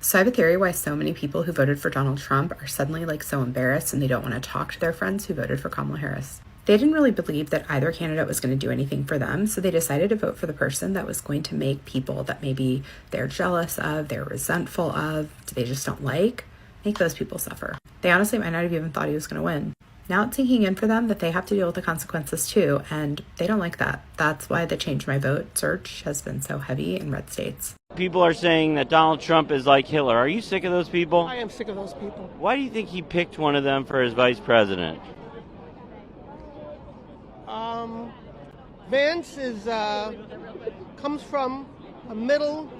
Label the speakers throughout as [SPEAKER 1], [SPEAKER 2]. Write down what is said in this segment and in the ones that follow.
[SPEAKER 1] So I have a theory why so many people who voted for Donald Trump are suddenly like so embarrassed and they don't want to talk to their friends who voted for Kamala Harris. They didn't really believe that either candidate was going to do anything for them, so they decided to vote for the person that was going to make people that maybe they're jealous of, they're resentful of, they just don't like, make those people suffer. They honestly might not have even thought he was going to win. Now it's sinking in for them that they have to deal with the consequences too, and they don't like that. That's why the Change My Vote search has been so heavy in red states.
[SPEAKER 2] People are saying that Donald Trump is like Hitler. Are you sick of those people?
[SPEAKER 3] I am sick of those people.
[SPEAKER 2] Why do you think he picked one of them for his vice president?
[SPEAKER 3] Vance comes from a middle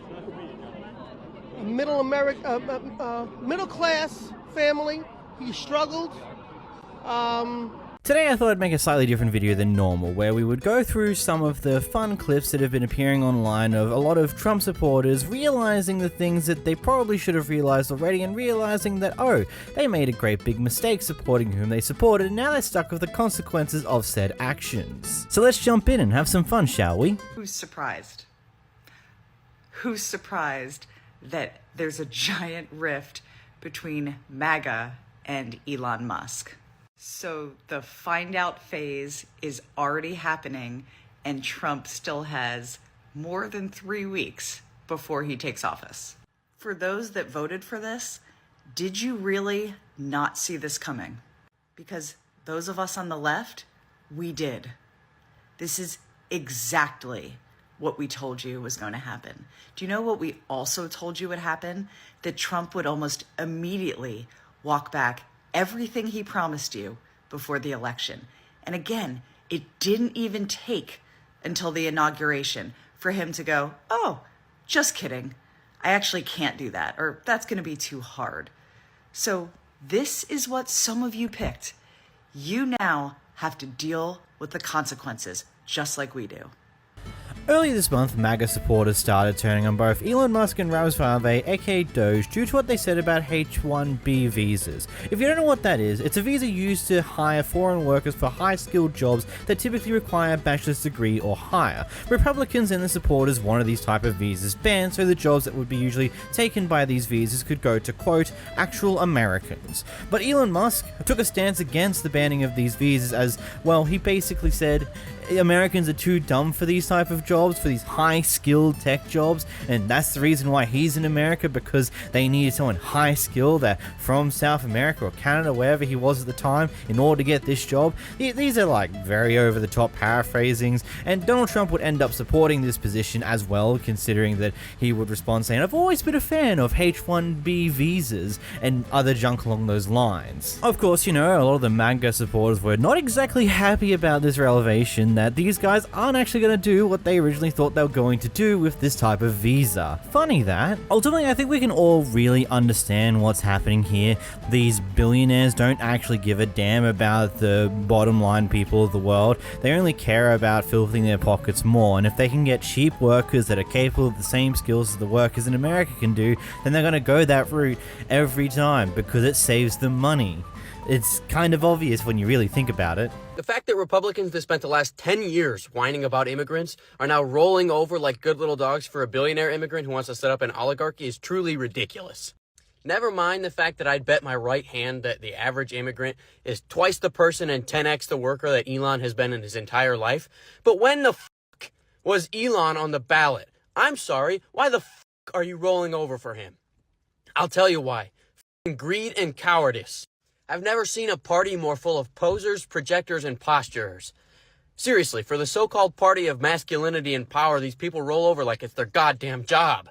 [SPEAKER 3] class family. He struggled.
[SPEAKER 4] Today I thought I'd make a slightly different video than normal, where we would go through some of the fun clips that have been appearing online of a lot of Trump supporters realizing the things that they probably should have realized already, and realizing that, oh, they made a great big mistake supporting whom they supported, and now they're stuck with the consequences of said actions. So let's jump in and have some fun, shall we?
[SPEAKER 5] Who's surprised? Who's surprised that there's a giant rift between MAGA and Elon Musk? So the find out phase is already happening, and Trump still has more than 3 weeks before he takes office. For those that voted for this, did you really not see this coming? Because those of us on the left, we did. This is exactly what we told you was going to happen. Do you know what we also told you would happen? That Trump would almost immediately walk back everything he promised you before the election. And again, it didn't even take until the inauguration for him to go, oh, just kidding. I actually can't do that, or that's going to be too hard. So this is what some of you picked. You now have to deal with the consequences, just like we do.
[SPEAKER 4] Earlier this month, MAGA supporters started turning on both Elon Musk and Ramaswamy, aka Doge, due to what they said about H-1B visas. If you don't know what that is, it's a visa used to hire foreign workers for high-skilled jobs that typically require a bachelor's degree or higher. Republicans and the supporters wanted these type of visas banned, so the jobs that would be usually taken by these visas could go to, quote, actual Americans. But Elon Musk took a stance against the banning of these visas as, well, he basically said, Americans are too dumb for these type of jobs, for these high-skilled tech jobs, and that's the reason why he's in America, because they needed someone high-skilled that from South America or Canada, wherever he was at the time, in order to get this job. These are like very over-the-top paraphrasings, and Donald Trump would end up supporting this position as well, considering that he would respond saying, I've always been a fan of H-1B visas, and other junk along those lines. Of course, you know, a lot of the MAGA supporters were not exactly happy about this revelation that these guys aren't actually going to do what they originally thought they were going to do with this type of visa. Funny that. Ultimately, I think we can all really understand what's happening here. These billionaires don't actually give a damn about the bottom line people of the world. They only care about filling their pockets more, and if they can get cheap workers that are capable of the same skills as the workers in America can do, then they're going to go that route every time because it saves them money. It's kind of obvious when you really think about it.
[SPEAKER 6] The fact that Republicans that spent the last 10 years whining about immigrants are now rolling over like good little dogs for a billionaire immigrant who wants to set up an oligarchy is truly ridiculous. Never mind the fact that I'd bet my right hand that the average immigrant is twice the person and 10x the worker that Elon has been in his entire life. But when the fuck was Elon on the ballot? I'm sorry, why the fuck are you rolling over for him? I'll tell you why. Greed and cowardice. I've never seen a party more full of posers, projectors, and posturers. Seriously, for the so-called party of masculinity and power, these people roll over like it's their goddamn job.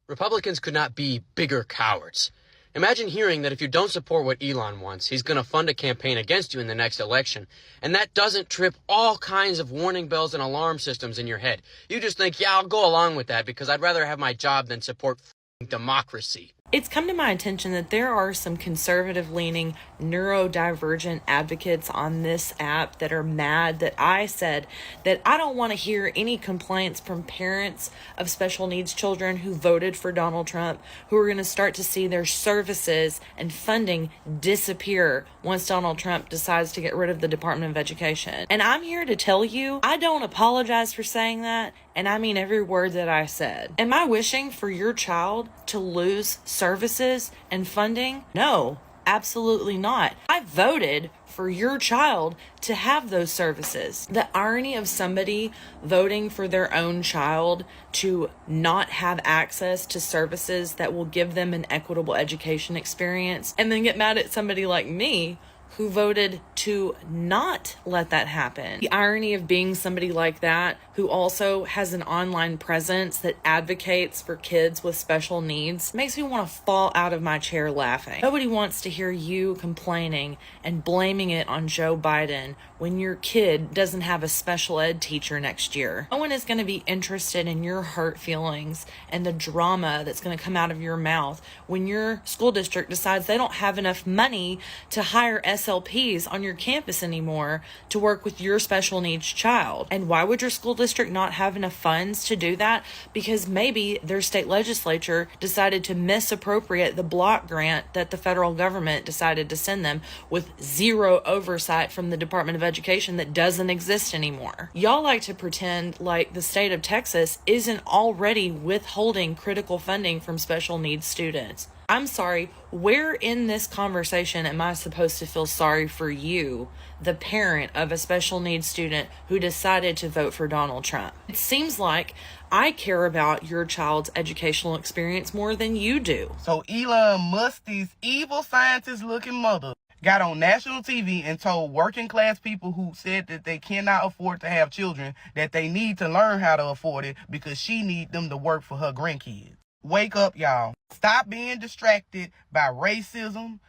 [SPEAKER 6] Republicans could not be bigger cowards. Imagine hearing that if you don't support what Elon wants, he's going to fund a campaign against you in the next election, and that doesn't trip all kinds of warning bells and alarm systems in your head. You just think, yeah, I'll go along with that because I'd rather have my job than support democracy.
[SPEAKER 7] It's come to my attention that there are some conservative-leaning, neurodivergent advocates on this app that are mad that I said that I don't want to hear any complaints from parents of special needs children who voted for Donald Trump, who are going to start to see their services and funding disappear once Donald Trump decides to get rid of the Department of Education. And I'm here to tell you, I don't apologize for saying that, and I mean every word that I said. Am I wishing for your child to lose services and funding? No, absolutely not. I voted for your child to have those services. The irony of somebody voting for their own child to not have access to services that will give them an equitable education experience, and then get mad at somebody like me who voted to not let that happen. The irony of being somebody like that who also has an online presence that advocates for kids with special needs makes me want to fall out of my chair laughing. Nobody wants to hear you complaining and blaming it on Joe Biden when your kid doesn't have a special ed teacher next year. No one is going to be interested in your hurt feelings and the drama that's going to come out of your mouth when your school district decides they don't have enough money to hire SLPs on your campus anymore to work with your special needs child. And why would your school district not have enough funds to do that? Because maybe their state legislature decided to misappropriate the block grant that the federal government decided to send them with zero oversight from the Department of Education that doesn't exist anymore. Y'all like to pretend like the state of Texas isn't already withholding critical funding from special needs students. I'm sorry, where in this conversation am I supposed to feel sorry for you, the parent of a special needs student who decided to vote for Donald Trump? It seems like I care about your child's educational experience more than you do.
[SPEAKER 8] So Elon Musk, this evil scientist-looking mother, got on national TV and told working class people who said that they cannot afford to have children that they need to learn how to afford it because she need them to work for her grandkids. Wake up, y'all. Stop being distracted by racism,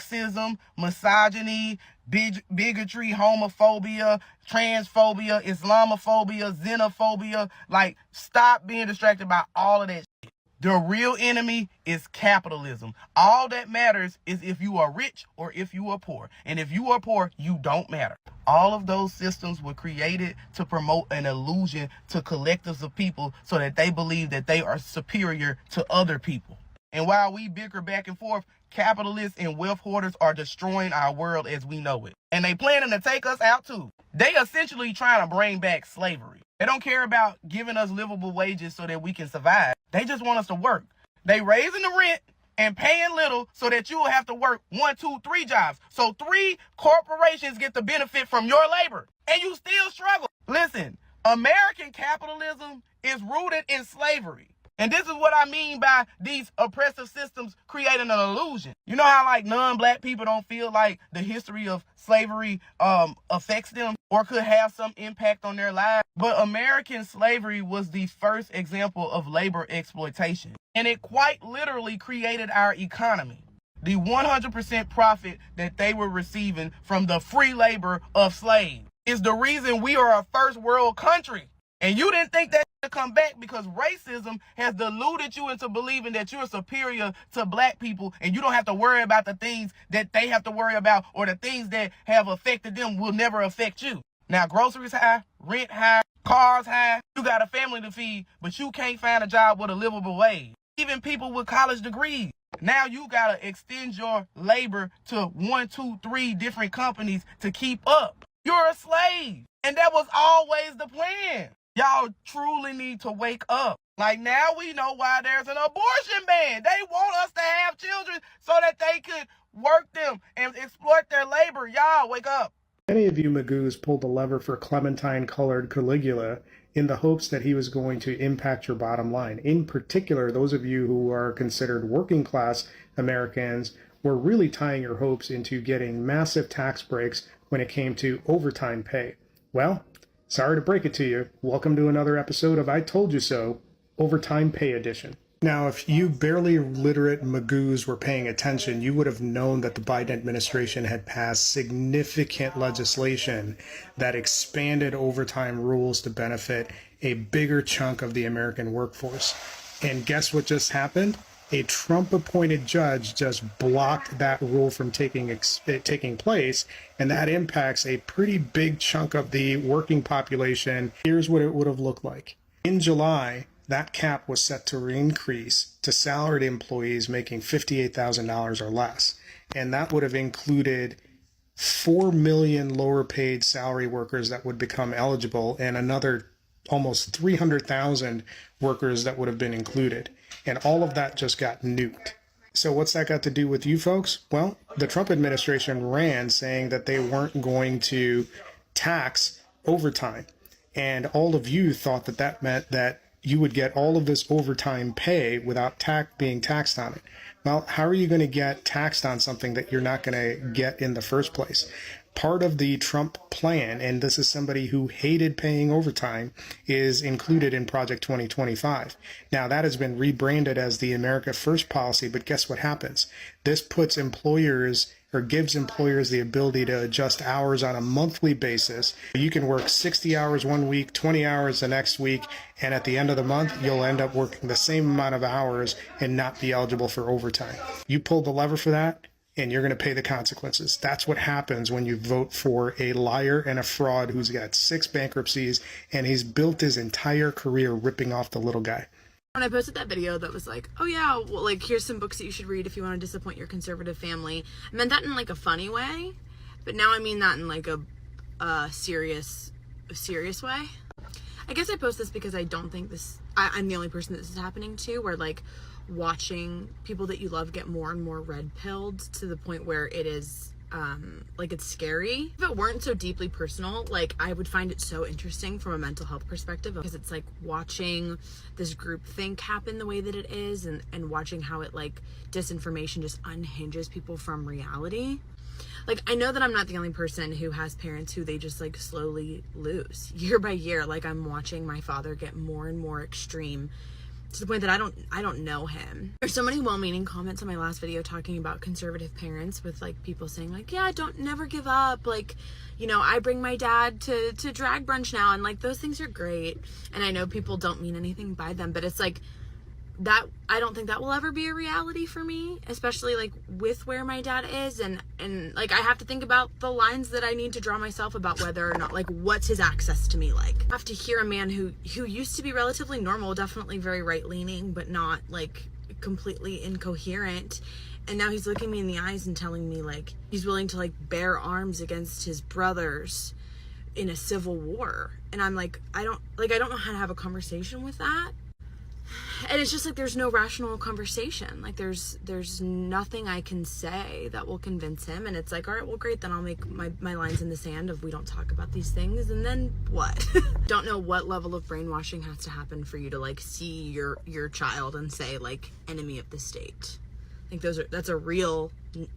[SPEAKER 8] sexism, misogyny, bigotry, homophobia, transphobia, Islamophobia, xenophobia. Like, stop being distracted by all of that shit. The real enemy is capitalism. All that matters is if you are rich or if you are poor. And if you are poor, you don't matter. All of those systems were created to promote an illusion to collectives of people so that they believe that they are superior to other people. And while we bicker back and forth, capitalists and wealth hoarders are destroying our world as we know it. And they planning to take us out too. They essentially trying to bring back slavery. They don't care about giving us livable wages so that we can survive. They just want us to work. They raising the rent and paying little so that you will have to work 1, 2, 3 jobs. So 3 corporations get the benefit from your labor. And you still struggle. Listen, American capitalism is rooted in slavery. And this is what I mean by these oppressive systems creating an illusion. You know how like non-black people don't feel like the history of slavery affects them or could have some impact on their lives? But American slavery was the first example of labor exploitation. And it quite literally created our economy. The 100% profit that they were receiving from the free labor of slaves is the reason we are a first world country. And you didn't think that to come back because racism has deluded you into believing that you're superior to black people and you don't have to worry about the things that they have to worry about or the things that have affected them will never affect you. Now, groceries high, rent high, cars high, you got a family to feed, but you can't find a job with a livable wage. Even people with college degrees. Now you gotta extend your labor to 1, 2, 3 different companies to keep up. You're a slave. And that was always the plan. Y'all truly need to wake up. Like now we know why there's an abortion ban. They want us to have children so that they could work them and exploit their labor. Y'all wake up.
[SPEAKER 9] Many of you Magoos pulled the lever for Clementine-colored Caligula in the hopes that he was going to impact your bottom line. In particular, those of you who are considered working class Americans were really tying your hopes into getting massive tax breaks when it came to overtime pay. Well, sorry to break it to you. Welcome to another episode of I Told You So, Overtime Pay Edition. Now, if you barely literate Magoos were paying attention, you would have known that the Biden administration had passed significant legislation that expanded overtime rules to benefit a bigger chunk of the American workforce. And guess what just happened? A Trump-appointed judge just blocked that rule from taking place, and that impacts a pretty big chunk of the working population. Here's what it would have looked like. In July, that cap was set to increase to salaried employees making $58,000 or less, and that would have included 4 million lower-paid salary workers that would become eligible, and another almost 300,000 workers that would have been included. And all of that just got nuked. So what's that got to do with you folks? Well, the Trump administration ran saying that they weren't going to tax overtime. And all of you thought that that meant that you would get all of this overtime pay without being taxed on it. Well, how are you going to get taxed on something that you're not going to get in the first place? Part of the Trump plan, and this is somebody who hated paying overtime, is included in Project 2025. Now, that has been rebranded as the America First policy, but guess what happens? This puts employers, or gives employers, the ability to adjust hours on a monthly basis. You can work 60 hours one week, 20 hours the next week, and at the end of the month, you'll end up working the same amount of hours and not be eligible for overtime. You pulled the lever for that, and you're going to pay the consequences. That's what happens when you vote for a liar and a fraud who's got 6 bankruptcies, and he's built his entire career ripping off the little guy.
[SPEAKER 10] When I posted that video that was like, oh yeah, well, like, here's some books that you should read if you want to disappoint your conservative family, I meant that in like a funny way, but now I mean that in like a serious way. I guess I post this because I don't think I'm the only person that this is happening to, where like watching people that you love get more and more red-pilled to the point where it is like it's scary. If it weren't so deeply personal, like I would find it so interesting from a mental health perspective, because it's like watching this group think happen the way that it is, and watching how it like disinformation just unhinges people from reality. Like, I know that I'm not the only person who has parents who they just like slowly lose year by year. Like, I'm watching my father get more and more extreme to the point that I don't know him. There's so many well-meaning comments on my last video talking about conservative parents, with like people saying like, yeah, never give up. Like, you know, I bring my dad to drag brunch now, and like those things are great. And I know people don't mean anything by them, but it's like that, I don't think that will ever be a reality for me, especially like with where my dad is, and like I have to think about the lines that I need to draw myself about whether or not, like, what's his access to me like. I have to hear a man who used to be relatively normal, definitely very right-leaning, but not like completely incoherent, and now he's looking me in the eyes and telling me like he's willing to like bear arms against his brothers in a civil war, and I'm like, I don't know how to have a conversation with that. And it's just like there's no rational conversation. Like there's nothing I can say that will convince him. And it's like, all right, well, great, then I'll make my lines in the sand of we don't talk about these things, and then what? Don't know what level of brainwashing has to happen for you to like see your child and say like enemy of the state. I think that's a real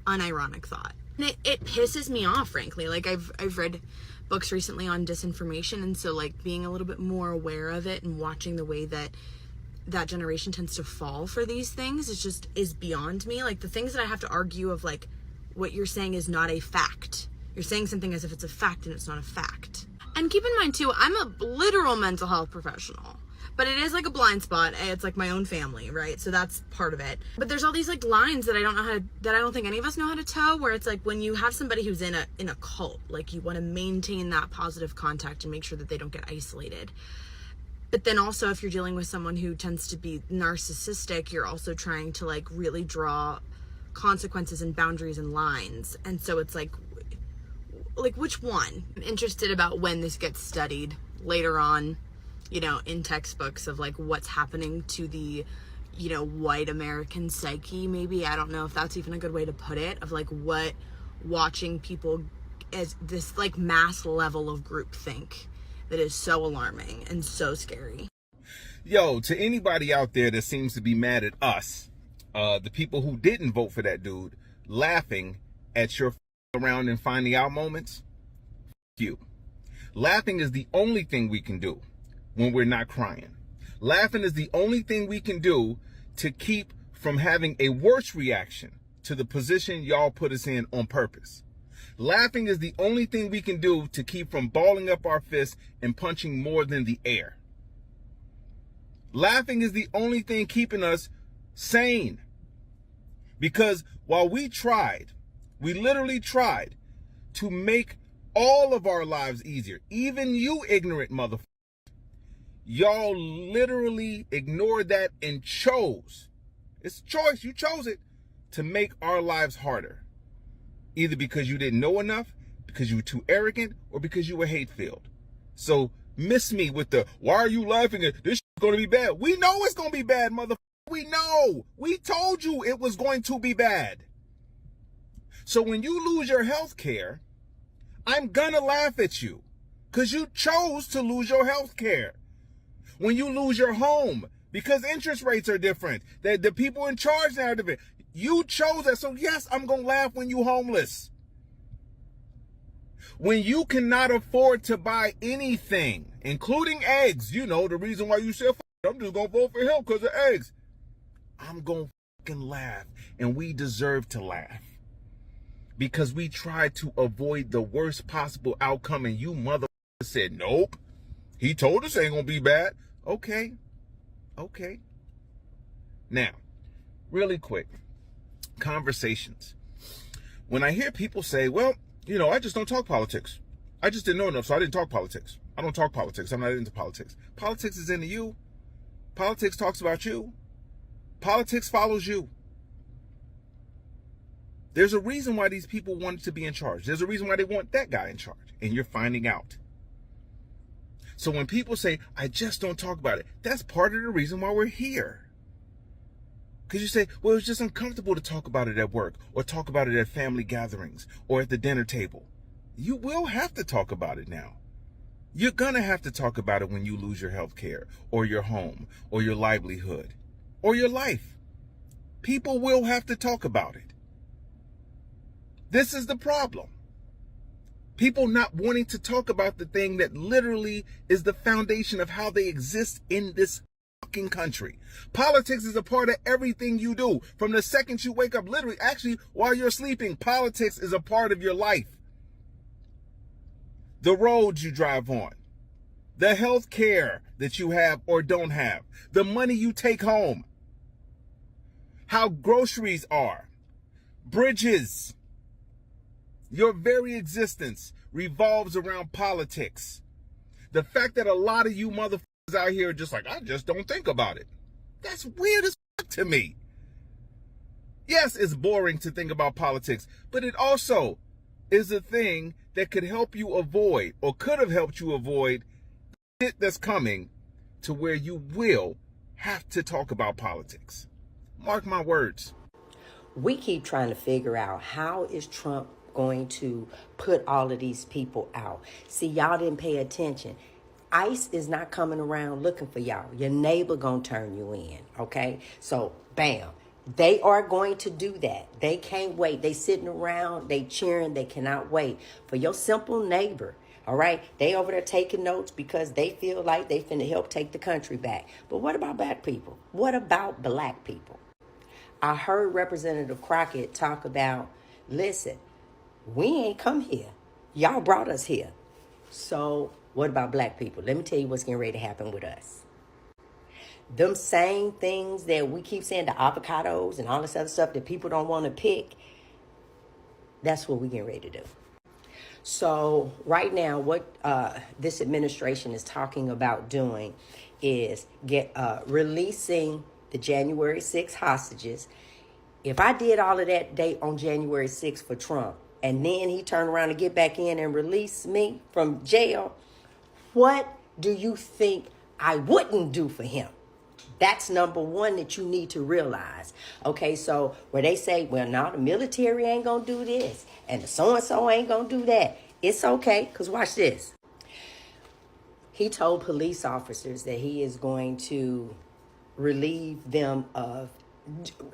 [SPEAKER 10] unironic thought. And it pisses me off, frankly. Like I've read books recently on disinformation, and so like being a little bit more aware of it and watching the way that generation tends to fall for these things is beyond me. Like the things that I have to argue of, like, what you're saying is not a fact. You're saying something as if it's a fact, and it's not a fact. And keep in mind too, I'm a literal mental health professional, but it is like a blind spot. It's like my own family, right? So that's part of it. But there's all these like lines that I don't think any of us know how to toe, where it's like when you have somebody who's in a cult, like you want to maintain that positive contact and make sure that they don't get isolated. But then also, if you're dealing with someone who tends to be narcissistic, you're also trying to like really draw consequences and boundaries and lines. And so it's like which one? I'm interested about when this gets studied later on, you know, in textbooks, of like what's happening to the, you know, white American psyche, maybe. I don't know if that's even a good way to put it, of like what watching people as this like mass level of groupthink that is so alarming and so scary.
[SPEAKER 11] Yo, to anybody out there that seems to be mad at us, the people who didn't vote for that dude, laughing at your around and finding out moments, you. Laughing is the only thing we can do when we're not crying. Laughing is the only thing we can do to keep from having a worse reaction to the position y'all put us in on purpose. Laughing is the only thing we can do to keep from balling up our fists and punching more than the air. Laughing is the only thing keeping us sane. Because while we literally tried to make all of our lives easier, even you ignorant motherfuckers, y'all literally ignored that and chose, it's a choice, you chose it, to make our lives harder. Either because you didn't know enough, because you were too arrogant, or because you were hate-filled. So miss me with the, why are you laughing at this? Shit's gonna be bad. We know it's gonna be bad, motherfucker. We know. We told you it was going to be bad. So when you lose your health care, I'm gonna laugh at you because you chose to lose your health care. When you lose your home because interest rates are different, that the people in charge now are different, you chose that. So yes, I'm gonna laugh when you homeless. When you cannot afford to buy anything, including eggs, you know the reason why you said, I'm just gonna vote for him because of eggs. I'm gonna fucking laugh, and we deserve to laugh. Because we tried to avoid the worst possible outcome, and you motherfucker said, nope. He told us it ain't gonna be bad. Okay. Now, really quick, conversations. When I hear people say, well, you know, I just don't talk politics. I just didn't know enough, so I didn't talk politics. I don't talk politics. I'm not into politics. Politics is into you. Politics talks about you. Politics follows you. There's a reason why these people wanted to be in charge. There's a reason why they want that guy in charge. And you're finding out. So when people say, I just don't talk about it, that's part of the reason why we're here. Because you say, well, it's just uncomfortable to talk about it at work or talk about it at family gatherings or at the dinner table. You will have to talk about it now. You're going to have to talk about it when you lose your health care or your home or your livelihood or your life. People will have to talk about it. This is the problem. People not wanting to talk about the thing that literally is the foundation of how they exist in this fucking country. Politics is a part of everything you do. From the second you wake up, literally, actually, while you're sleeping, politics is a part of your life. The roads you drive on, the health care that you have or don't have, the money you take home, how groceries are, bridges. Your very existence revolves around politics. The fact that a lot of you motherfuckers out here are just like, I just don't think about it. That's weird as fuck to me. Yes, it's boring to think about politics, but it also is a thing that could help you avoid, or could have helped you avoid, shit that's coming to where you will have to talk about politics. Mark my words.
[SPEAKER 12] We keep trying to figure out, how is Trump going to put all of these people out? See, y'all didn't pay attention. ICE is not coming around looking for y'all. Your neighbor gonna turn you in, okay? So, bam. They are going to do that. They can't wait. They sitting around, they cheering, they cannot wait for your simple neighbor, all right? They over there taking notes because they feel like they finna help take the country back. But what about black people? What about black people? I heard Representative Crockett talk about, listen, we ain't come here. Y'all brought us here. So what about black people? Let me tell you what's getting ready to happen with us. Them same things that we keep saying, the avocados and all this other stuff that people don't want to pick, that's what we're getting ready to do. So right now, what this administration is talking about doing is releasing the January 6th hostages. If I did all of that date on January 6th for Trump, and then he turned around and get back in and release me from jail, what do you think I wouldn't do for him? That's number one that you need to realize. Okay, so where they say, well, now the military ain't going to do this, and the so-and-so ain't going to do that. It's okay, because watch this. He told police officers that he is going to relieve them of,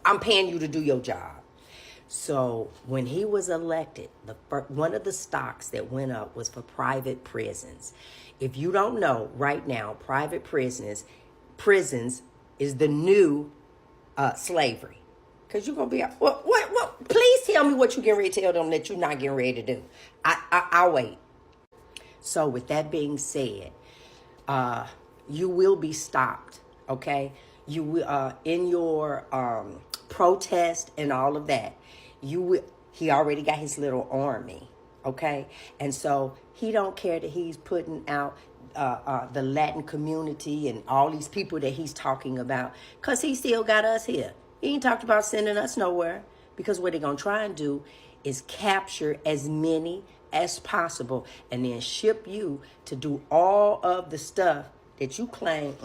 [SPEAKER 12] I'm paying you to do your job. So when he was elected, one of the stocks that went up was for private prisons. If you don't know, right now, private prisons is the new slavery. Because you're going to be, what? Please tell me what you're getting ready to tell them that you're not getting ready to do. I'll wait. So with that being said, you will be stopped, okay? You will, in your protest and all of that, he already got his little army, okay? And so he don't care that he's putting out the Latin community and all these people that he's talking about, because he still got us here. He ain't talked about sending us nowhere, because what they're going to try and do is capture as many as possible and then ship you to do all of the stuff that you claim,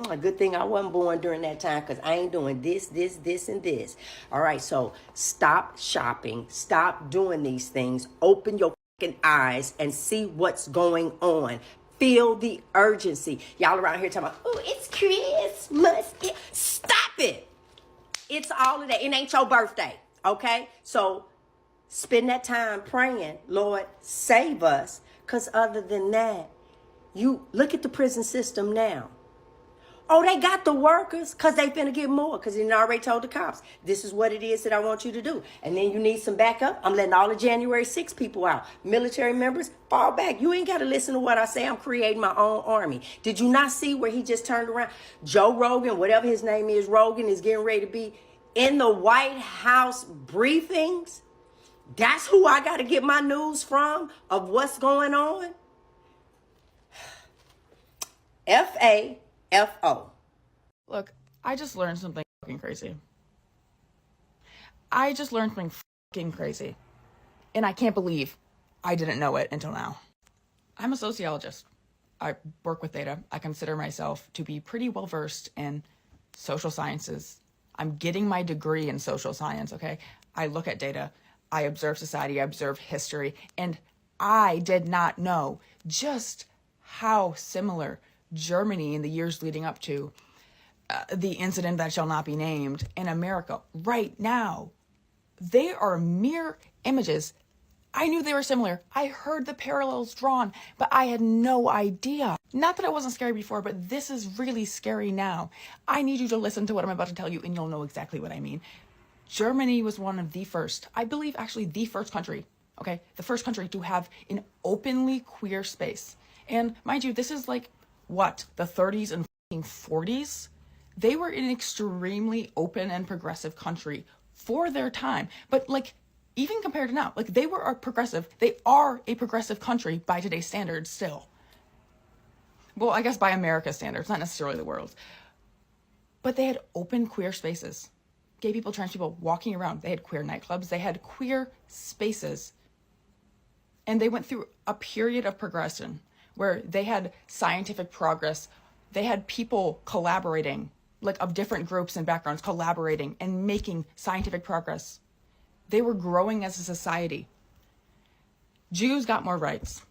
[SPEAKER 12] a good thing I wasn't born during that time because I ain't doing this, and this. All right, so stop shopping. Stop doing these things. Open your fucking eyes and see what's going on. Feel the urgency. Y'all around here talking about, oh, it's Christmas. Stop it. It's all of that. It ain't your birthday, okay? So spend that time praying, Lord, save us. Because other than that, you look at the prison system now. Oh, they got the workers because they finna get more because they already told the cops, this is what it is that I want you to do. And then you need some backup. I'm letting all the January 6 people out. Military members, fall back. You ain't got to listen to what I say. I'm creating my own army. Did you not see where he just turned around? Joe Rogan, whatever his name is, Rogan is getting ready to be in the White House briefings. That's who I got to get my news from of what's going on. FAFO.
[SPEAKER 10] Look, I just learned something fucking crazy. I just learned something fucking crazy. And I can't believe I didn't know it until now. I'm a sociologist. I work with data. I consider myself to be pretty well versed in social sciences. I'm getting my degree in social science, okay? I look at data. I observe society. I observe history. And I did not know just how similar Germany in the years leading up to the incident that shall not be named in America right now. They are mere images. I knew they were similar. I heard the parallels drawn, but I had no idea. Not that it wasn't scary before, but this is really scary now. I need you to listen to what I'm about to tell you and you'll know exactly what I mean. Germany was one of the first, I believe actually the first country, okay? The first country to have an openly queer space. And mind you, this is like, what, the 30s and 40s? They were an extremely open and progressive country for their time. But like, even compared to now, like they are a progressive country by today's standards still. Well, I guess by America's standards, not necessarily the world's. But they had open queer spaces. Gay people, trans people walking around. They had queer nightclubs. They had queer spaces. And they went through a period of progression where they had scientific progress. They had people collaborating, like of different groups and backgrounds, collaborating and making scientific progress. They were growing as a society. Jews got more rights.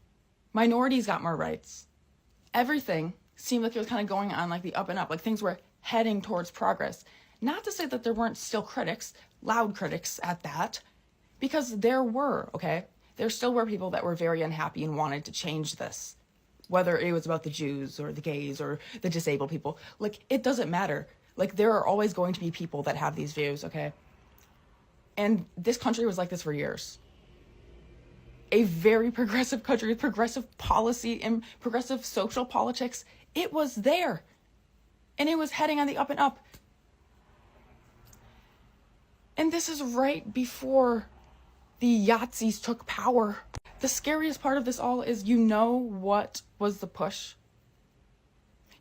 [SPEAKER 10] Minorities got more rights. Everything seemed like it was kind of going on like the up and up, like things were heading towards progress. Not to say that there weren't still critics, loud critics at that, because there were, okay? There still were people that were very unhappy and wanted to change this. Whether it was about the Jews or the gays or the disabled people, like it doesn't matter. Like there are always going to be people that have these views, okay? And this country was like this for years. A very progressive country with progressive policy and progressive social politics. It was there. And it was heading on the up and up. And this is right before the Yazis took power. The scariest part of this all is, you know what was the push?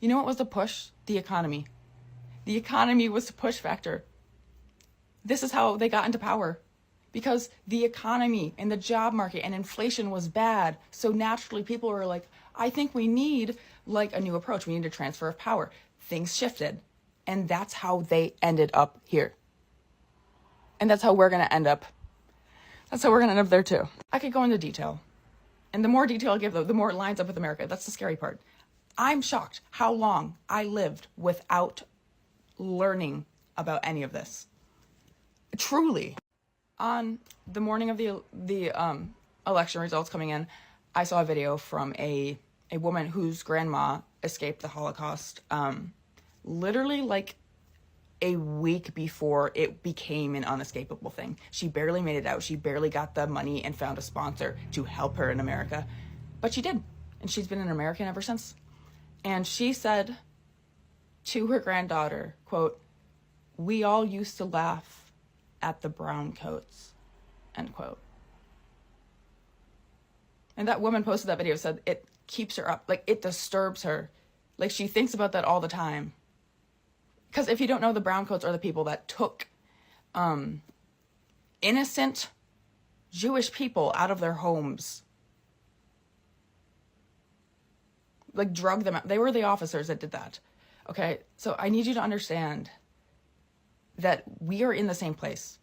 [SPEAKER 10] You know what was the push? The economy. The economy was the push factor. This is how they got into power. Because the economy and the job market and inflation was bad. So naturally people were like, I think we need like a new approach. We need a transfer of power. Things shifted. And that's how they ended up here. And that's how we're going to end up. That's how we're going to end up there too. I could go into detail. And the more detail I give, the more it lines up with America. That's the scary part. I'm shocked how long I lived without learning about any of this. Truly. On the morning of the election results coming in, I saw a video from a woman whose grandma escaped the Holocaust literally like a week before it became an unescapable thing. She barely made it out. She barely got the money and found a sponsor to help her in America. But she did. And she's been an American ever since. And she said to her granddaughter, quote, "We all used to laugh at the brown coats," end quote. And that woman posted that video, said it keeps her up. Like, it disturbs her. Like, she thinks about that all the time. Because if you don't know, the browncoats are the people that took innocent Jewish people out of their homes.
[SPEAKER 13] like drug them out. They were the officers that did that. Okay, so I need you to understand that we are in the same place.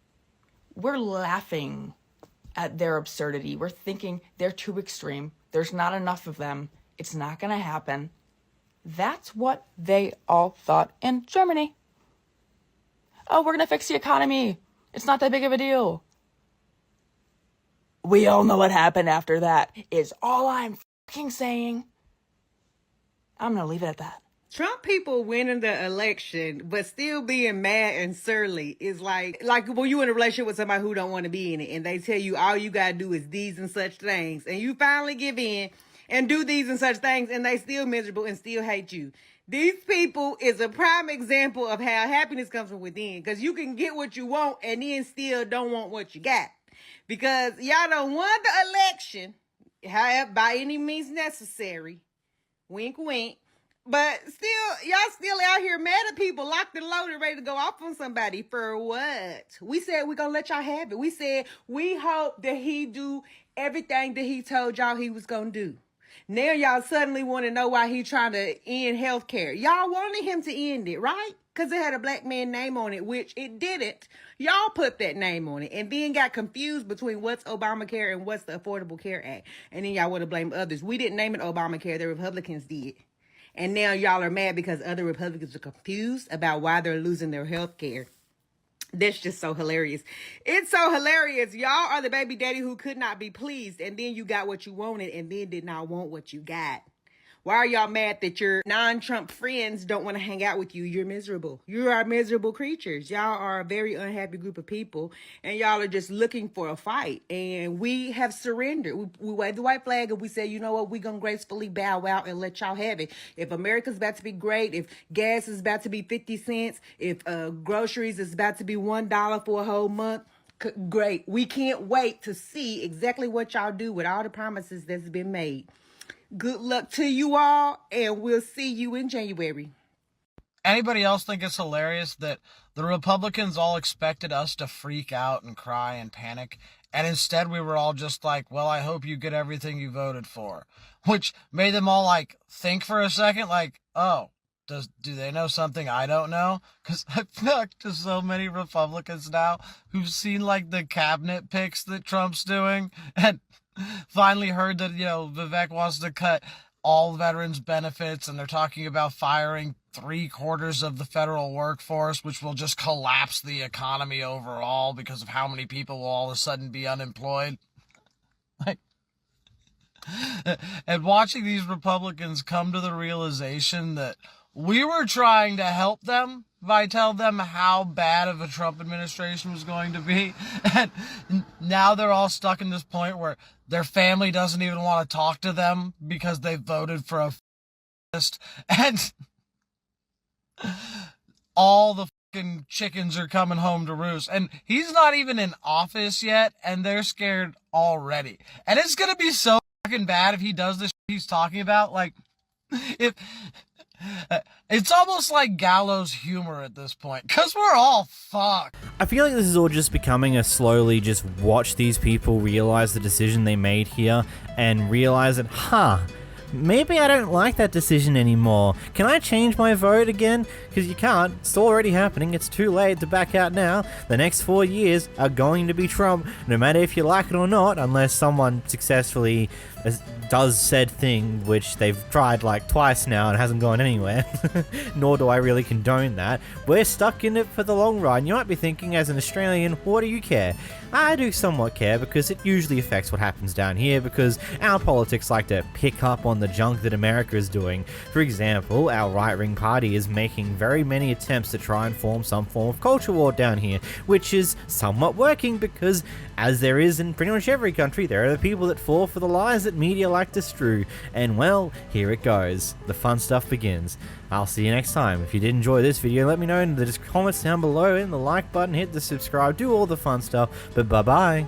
[SPEAKER 13] We're laughing at their absurdity. We're thinking they're too extreme. There's not enough of them. It's not going to happen. That's what they all thought in Germany. Oh, we're going to fix the economy. It's not that big of a deal. We all know what happened after that, is all I'm fucking saying. I'm going to leave it at that.
[SPEAKER 14] Trump people winning the election, but still being mad and surly is like when you in a relationship with somebody who don't want to be in it, and they tell you all you gotta do is these and such things, and you finally give in and do these and such things, and they still miserable and still hate you. These people is a prime example of how happiness comes from within, because you can get what you want and then still don't want what you got, because y'all done won the election, however, by any means necessary. Wink, wink. But still, y'all still out here mad at people, locked and loaded, ready to go off on somebody for what? We said we're going to let y'all have it. We said we hope that he do everything that he told y'all he was going to do. Now y'all suddenly want to know why he trying to end healthcare. Y'all wanted him to end it, right? Because it had a black man name on it, which it didn't. Y'all put that name on it and then got confused between what's Obamacare and what's the Affordable Care Act. And then y'all want to blame others. We didn't name it Obamacare. The Republicans did. And now y'all are mad because other Republicans are confused about why they're losing their health care. That's just so hilarious. It's so hilarious. Y'all are the baby daddy who could not be pleased. And then you got what you wanted and then did not want what you got. Why are y'all mad that your non-Trump friends don't want to hang out with you? You're miserable. You are miserable creatures. Y'all are a very unhappy group of people. And y'all are just looking for a fight. And we have surrendered. We waved the white flag and we said, you know what? We're going to gracefully bow out and let y'all have it. If America's about to be great, if gas is about to be 50 cents, if groceries is about to be $1 for a whole month, great. We can't wait to see exactly what y'all do with all the promises that's been made. Good luck to you all, and we'll see you in January.
[SPEAKER 4] Anybody else think it's hilarious that the Republicans all expected us to freak out and cry and panic, and instead we were all just like, well, I hope you get everything you voted for, which made them all like think for a second, like, oh, do they know something I don't know? Because I've talked to so many Republicans now who've seen like the cabinet picks that Trump's doing, and finally heard that, Vivek wants to cut all veterans' benefits, and they're talking about firing 3/4 of the federal workforce, which will just collapse the economy overall because of how many people will all of a sudden be unemployed. And watching these Republicans come to the realization that we were trying to help them by telling them how bad of a Trump administration was going to be. And now they're all stuck in this point where their family doesn't even want to talk to them because they voted for a fascist. And all the fucking chickens are coming home to roost. And he's not even in office yet, and they're scared already. And it's going to be so fucking bad if he does this shit he's talking about. Like, if... it's almost like gallows humor at this point, because we're all fucked. I feel like this is all just becoming a slowly just watch these people realize the decision they made here and realize that, maybe I don't like that decision anymore. Can I change my vote again? Because you can't. It's already happening. It's too late to back out now. The next 4 years are going to be Trump, no matter if you like it or not, unless someone successfully does said thing, which they've tried like twice now and hasn't gone anywhere. Nor do I really condone that. We're stuck in it for the long run. You might be thinking, as an Australian, what do you care? I do somewhat care, because it usually affects what happens down here, because our politics like to pick up on the junk that America is doing. For example, our right-wing party is making very many attempts to try and form some form of culture war down here, which is somewhat working, because as there is in pretty much every country, there are the people that fall for the lies that media like to strew. And well, here it goes. The fun stuff begins. I'll see you next time. If you did enjoy this video, let me know in the comments down below, and the like button, hit the subscribe, do all the fun stuff. But bye-bye.